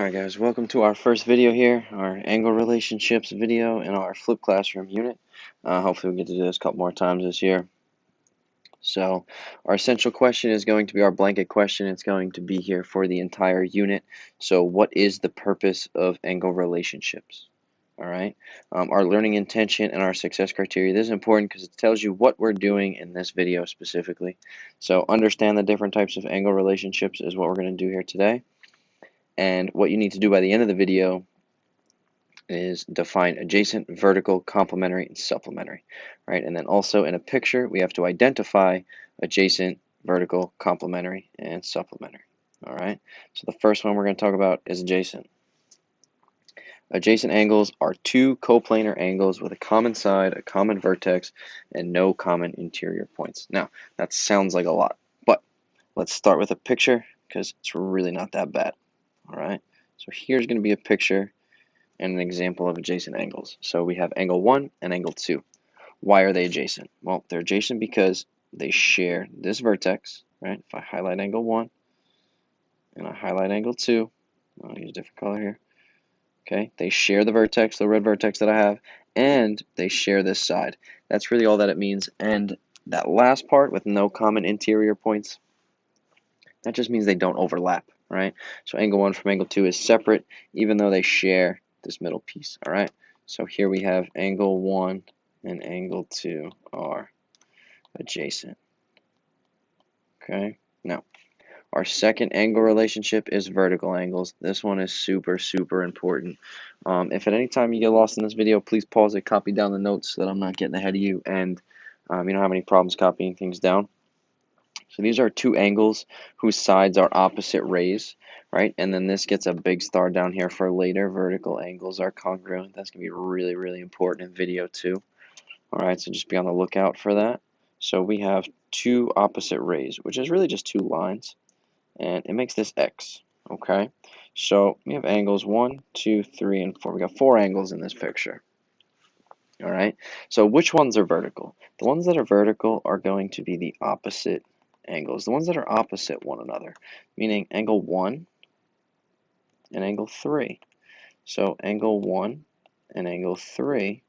Alright guys, welcome to our first video here, our angle relationships video in our flipped classroom unit. Hopefully we get to do this a couple more times this year. So our essential question is going to be our blanket question. It's going to be here for the entire unit. So what is the purpose of angle relationships? Alright, our learning intention and our success criteria. This is important because it tells you what we're doing in this video specifically. So understand the different types of angle relationships is what we're going to do here today. And what you need to do by the end of the video is define adjacent, vertical, complementary, and supplementary, right? And then also in a picture, we have to identify adjacent, vertical, complementary, and supplementary, all right? So the first one we're going to talk about is adjacent. Adjacent angles are two coplanar angles with a common side, a common vertex, and no common interior points. Now, that sounds like a lot, but let's start with a picture because it's really not that bad, all right? So here's going to be a picture and an example of adjacent angles. So we have angle 1 and angle 2. Why are they adjacent? Well, they're adjacent because they share this vertex, right? If I highlight angle 1 and I highlight angle 2, I'll use a different color here. Okay, they share the vertex, the red vertex that I have, and they share this side. That's really all that it means. And that last part with no common interior points, that just means they don't overlap, right? So angle 1 from angle 2 is separate, even though they share this middle piece, all right? So here we have angle 1 and angle 2 are adjacent, okay? Now, our second angle relationship is vertical angles. This one is super, super important. If at any time you get lost in this video, please pause it, copy down the notes so that I'm not getting ahead of you, and you don't have any problems copying things down. So these are two angles whose sides are opposite rays, right? And then this gets a big star down here for later. Vertical angles are congruent. That's going to be really, really important in video too. All right, so just be on the lookout for that. So we have two opposite rays, which is really just two lines, and it makes this X, okay? So we have angles 1, 2, 3, and 4. We got 4 angles in this picture. All right, so which ones are vertical? The ones that are vertical are going to be the opposite angles, the ones that are opposite one another, meaning angle 1 and angle 3. So angle 1 and angle 3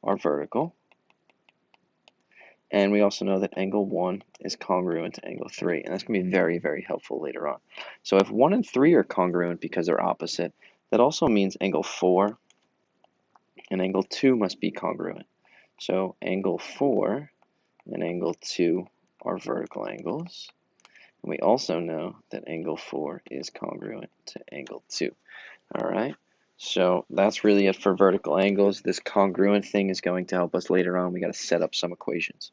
are vertical, and we also know that angle 1 is congruent to angle 3, and that's going to be very, very helpful later on. So if 1 and 3 are congruent because they're opposite, that also means angle 4 and angle 2 must be congruent. So angle 4 and angle 2 are vertical angles. And we also know that angle 4 is congruent to angle 2. All right, so that's really it for vertical angles. This congruent thing is going to help us later on. We got to set up some equations.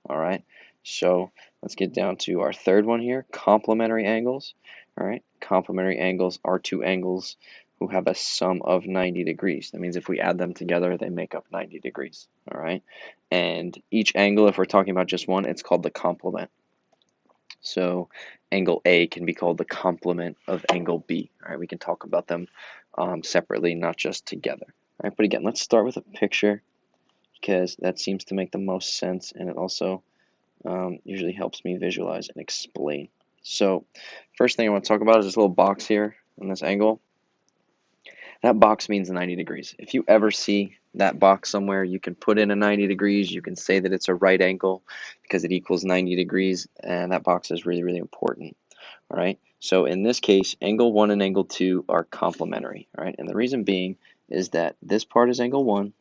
All right, so let's get down to our third one here, complementary angles. All right, complementary angles are two angles who have a sum of 90 degrees. That means if we add them together, they make up 90 degrees. All right, and each angle, if we're talking about just one, it's called the complement. So angle A can be called the complement of angle B. All right, we can talk about them separately, not just together. All right, but again, let's start with a picture because that seems to make the most sense, and it also usually helps me visualize and explain. So first thing I want to talk about is this little box here on this angle. That box means 90 degrees. If you ever see that box somewhere, you can put in a 90 degrees. You can say that it's a right angle because it equals 90 degrees, and that box is really, really important. All right. So in this case, angle 1 and angle 2 are complementary. All right. And the reason being is that this part is angle 1,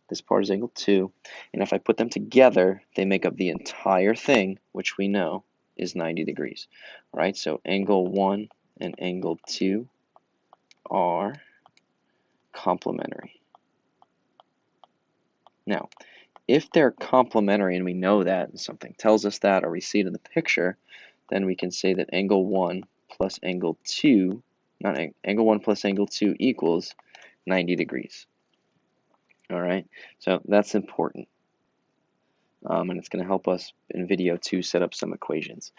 this part is angle 2, and if I put them together, they make up the entire thing, which we know is 90 degrees. All right. So angle 1 and angle 2 are complementary. Now, if they're complementary and we know that, and something tells us that, or we see it in the picture, then we can say that angle 1 plus angle 2, not angle 1 plus angle 2 equals 90 degrees. All right, so that's important. And it's going to help us in video 2 set up some equations.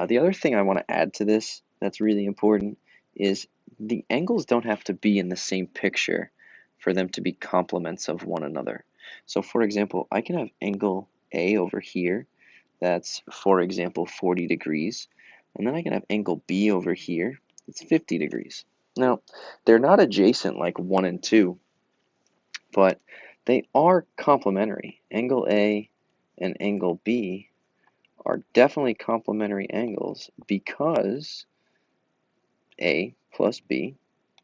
The other thing I want to add to this that's really important is the angles don't have to be in the same picture for them to be complements of one another. So for example, I can have angle A over here that's, for example, 40 degrees, and then I can have angle B over here that's 50 degrees. Now, they're not adjacent like 1 and 2, but they are complementary. Angle A and angle B are definitely complementary angles because A plus B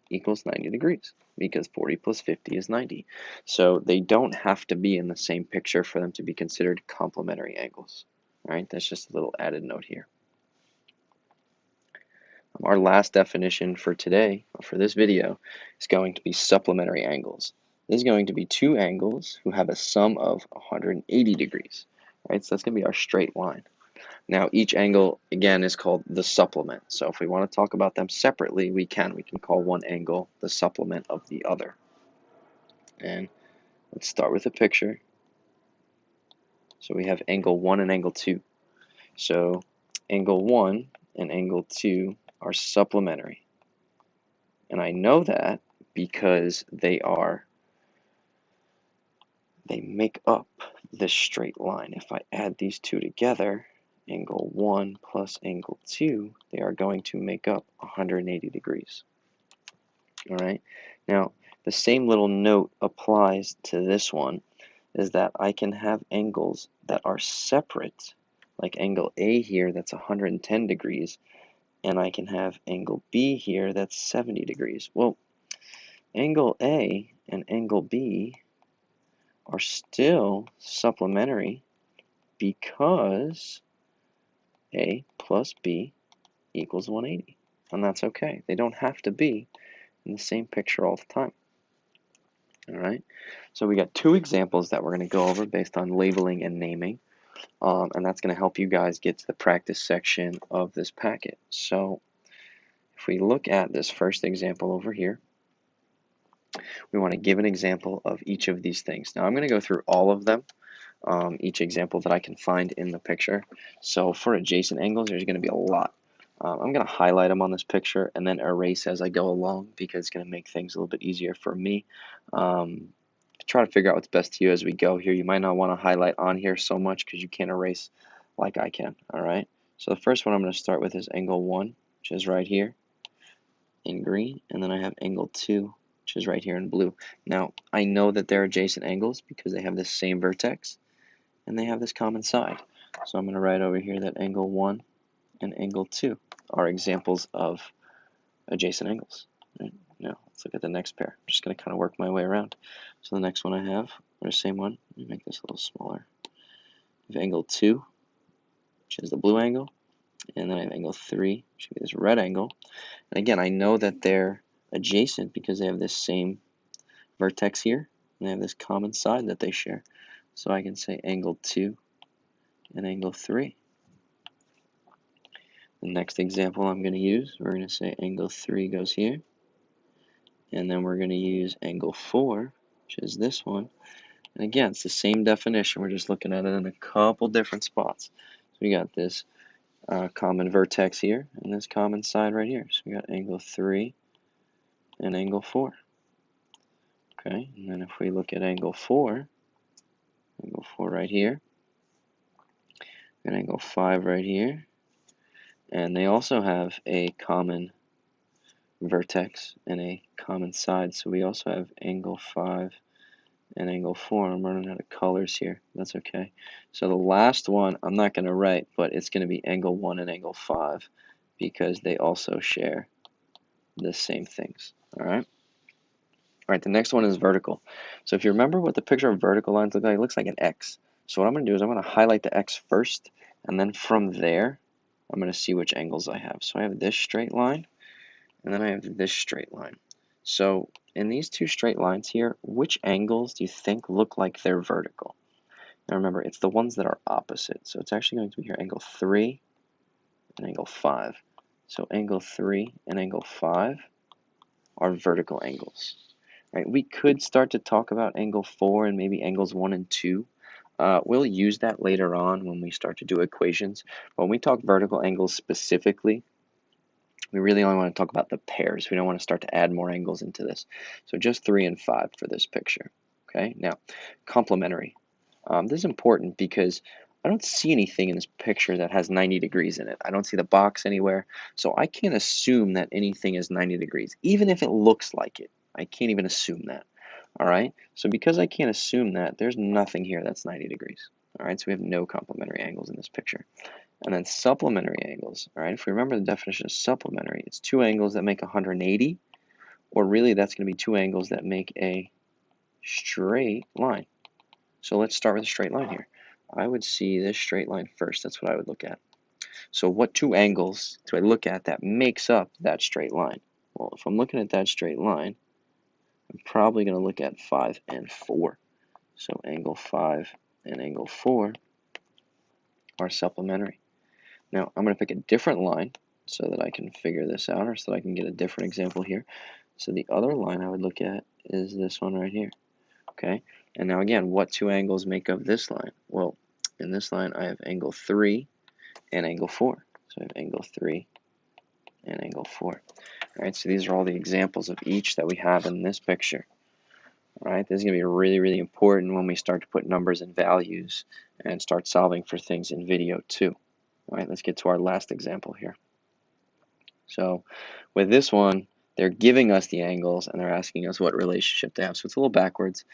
equals 90 degrees, because 40 plus 50 is 90. So they don't have to be in the same picture for them to be considered complementary angles. All right, that's just a little added note here. Our last definition for today, for this video, is going to be supplementary angles. This is going to be two angles who have a sum of 180 degrees. Right, so that's going to be our straight line. Now, each angle, again, is called the supplement. So if we want to talk about them separately, we can. We can call one angle the supplement of the other. And let's start with a picture. So we have angle 1 and angle 2. So angle 1 and angle 2 are supplementary. And I know that because they make up this straight line. If I add these two together, angle 1 plus angle 2, they are going to make up 180 degrees. All right. Now, the same little note applies to this one, is that I can have angles that are separate, like angle A here that's 110 degrees, and I can have angle B here that's 70 degrees. Well, angle A and angle B are still supplementary because A plus B equals 180, and that's okay. They don't have to be in the same picture all the time. All right, so we got two examples that we're going to go over based on labeling and naming, and that's going to help you guys get to the practice section of this packet. So if we look at this first example over here, we want to give an example of each of these things. Now I'm going to go through all of them, each example that I can find in the picture. So for adjacent angles, there's going to be a lot. I'm going to highlight them on this picture and then erase as I go along because it's going to make things a little bit easier for me. Try to figure out what's best to you as we go here. You might not want to highlight on here so much because you can't erase like I can. All right. So the first one I'm going to start with is angle 1, which is right here in green, and then I have angle 2, which is right here in blue. Now I know that they're adjacent angles because they have the same vertex and they have this common side. So I'm going to write over here that angle 1 and angle 2 are examples of adjacent angles. Right? Now let's look at the next pair. I'm just going to kind of work my way around. So the next one I have, or the same one, let me make this a little smaller. I have angle 2, which is the blue angle, and then I have angle 3, which is this red angle. And again, I know that they're adjacent because they have this same vertex here, and they have this common side that they share. So I can say angle 2 and angle 3. The next example I'm going to use, we're going to say angle 3 goes here, and then we're going to use angle 4, which is this one. And again, it's the same definition. We're just looking at it in a couple different spots. So we got this common vertex here and this common side right here. So we got angle 3 and angle 4. Okay, and then if we look at angle 4 right here, and angle 5 right here, and they also have a common vertex and a common side. So we also have angle 5 and angle 4. I'm running out of colors here. That's okay. So the last one I'm not going to write, but it's going to be angle 1 and angle 5 because they also share the same things. All right. All right, the next one is vertical. So if you remember what the picture of vertical lines look like, it looks like an X. So what I'm going to do is I'm going to highlight the X first, and then from there, I'm going to see which angles I have. So I have this straight line, and then I have this straight line. So in these two straight lines here, which angles do you think look like they're vertical? Now remember, it's the ones that are opposite. So it's actually going to be here angle 3 and angle 5. So angle 3 and angle 5 are vertical angles. Right? We could start to talk about angle 4 and maybe angles 1 and 2. We'll use that later on when we start to do equations. But when we talk vertical angles specifically, we really only want to talk about the pairs. We don't want to start to add more angles into this. So just 3 and 5 for this picture. Okay. Now, complementary. This is important because I don't see anything in this picture that has 90 degrees in it. I don't see the box anywhere, so I can't assume that anything is 90 degrees, even if it looks like it. I can't even assume that. All right, so because I can't assume that, there's nothing here that's 90 degrees. All right, so we have no complementary angles in this picture. And then supplementary angles, all right, if we remember the definition of supplementary, it's two angles that make 180, or really that's going to be two angles that make a straight line. So let's start with a straight line here. I would see this straight line first. That's what I would look at. So what two angles do I look at that makes up that straight line? Well, if I'm looking at that straight line, I'm probably going to look at 5 and 4. So angle 5 and angle 4 are supplementary. Now I'm going to pick a different line so that I can figure this out, or so that I can get a different example here. So the other line I would look at is this one right here. Okay, and now again, what two angles make up this line? Well, in this line I have angle 3 and angle 4. So I have angle 3 and angle 4. All right, so these are all the examples of each that we have in this picture. All right, this is going to be really, really important when we start to put numbers and values and start solving for things in video too. All right, let's get to our last example here. So with this one, they're giving us the angles and they're asking us what relationship they have. So it's a little backwards,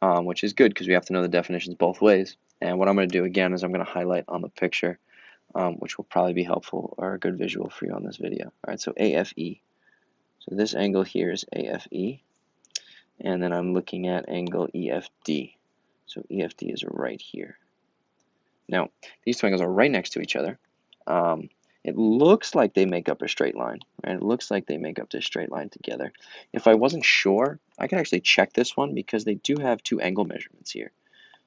which is good because we have to know the definitions both ways. And what I'm going to do again is I'm going to highlight on the picture, which will probably be helpful or a good visual for you on this video. All right, so AFE. So this angle here is AFE, and then I'm looking at angle EFD. So EFD is right here. Now, these two angles are right next to each other. It looks like they make up a straight line, right? It looks like they make up this straight line together. If I wasn't sure, I could actually check this one because they do have two angle measurements here.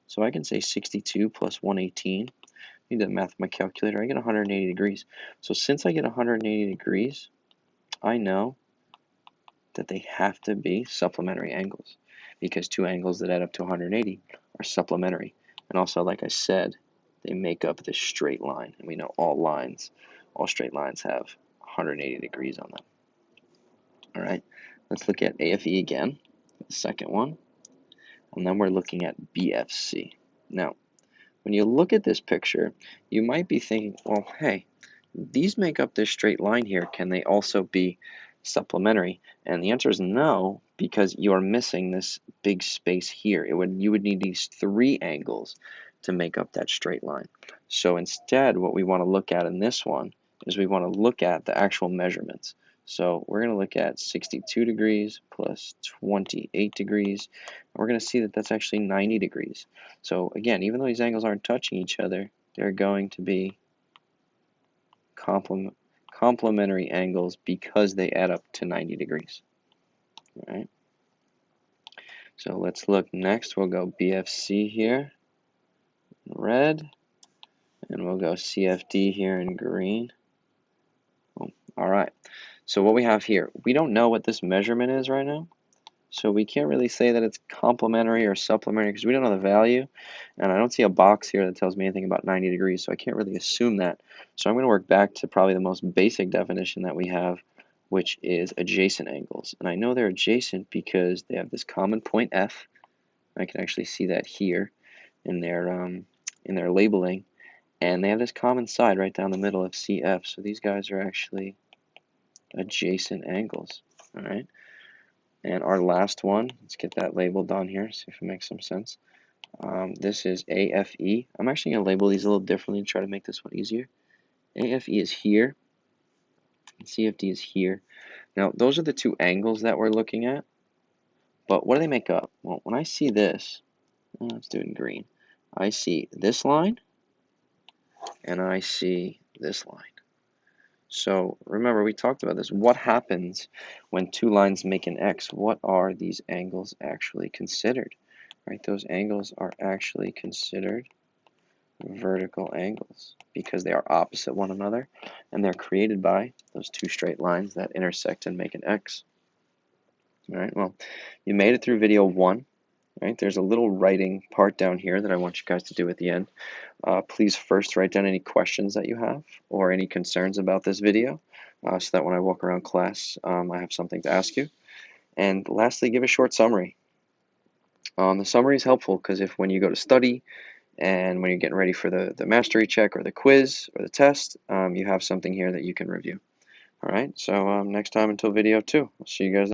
So I can say 62 plus 118. I need to math my calculator. I get 180 degrees. So since I get 180 degrees, I know that they have to be supplementary angles because two angles that add up to 180 are supplementary. And also, like I said, they make up this straight line. And we know all straight lines have 180 degrees on them. All right, let's look at AFE again, the second one. And then we're looking at BFC. Now, when you look at this picture, you might be thinking, well, hey, these make up this straight line here. Can they also be supplementary? And the answer is no, because you are missing this big space here. You would need these three angles to make up that straight line. So instead, what we want to look at in this one is we want to look at the actual measurements. So we're going to look at 62 degrees plus 28 degrees. And we're going to see that that's actually 90 degrees. So again, even though these angles aren't touching each other, they're going to be complementary angles because they add up to 90 degrees. All right. So let's look next. We'll go BFC here in red, and we'll go CFD here in green. All right. So what we have here, we don't know what this measurement is right now. So we can't really say that it's complementary or supplementary because we don't know the value. And I don't see a box here that tells me anything about 90 degrees, so I can't really assume that. So I'm going to work back to probably the most basic definition that we have, which is adjacent angles. And I know they're adjacent because they have this common point F. I can actually see that here in their labeling. And they have this common side right down the middle of CF. So these guys are actually adjacent angles. All right. And our last one, let's get that labeled on here, see if it makes some sense. This is AFE. I'm actually going to label these a little differently to try to make this one easier. AFE is here, and CFD is here. Now, those are the two angles that we're looking at, but what do they make up? Well, when I see this, let's do it in green. I see this line, and I see this line. So remember, we talked about this. What happens when two lines make an X? What are these angles actually considered? Right, those angles are actually considered vertical angles because they are opposite one another and they're created by those two straight lines that intersect and make an X. All right, well, you made it through video 1. Right, there's a little writing part down here that I want you guys to do at the end. Please first write down any questions that you have or any concerns about this video so that when I walk around class, I have something to ask you. And lastly, give a short summary. The summary is helpful because if when you go to study And when you're getting ready for the mastery check or the quiz or the test, you have something here that you can review. All right, so next time until video 2, I'll see you guys.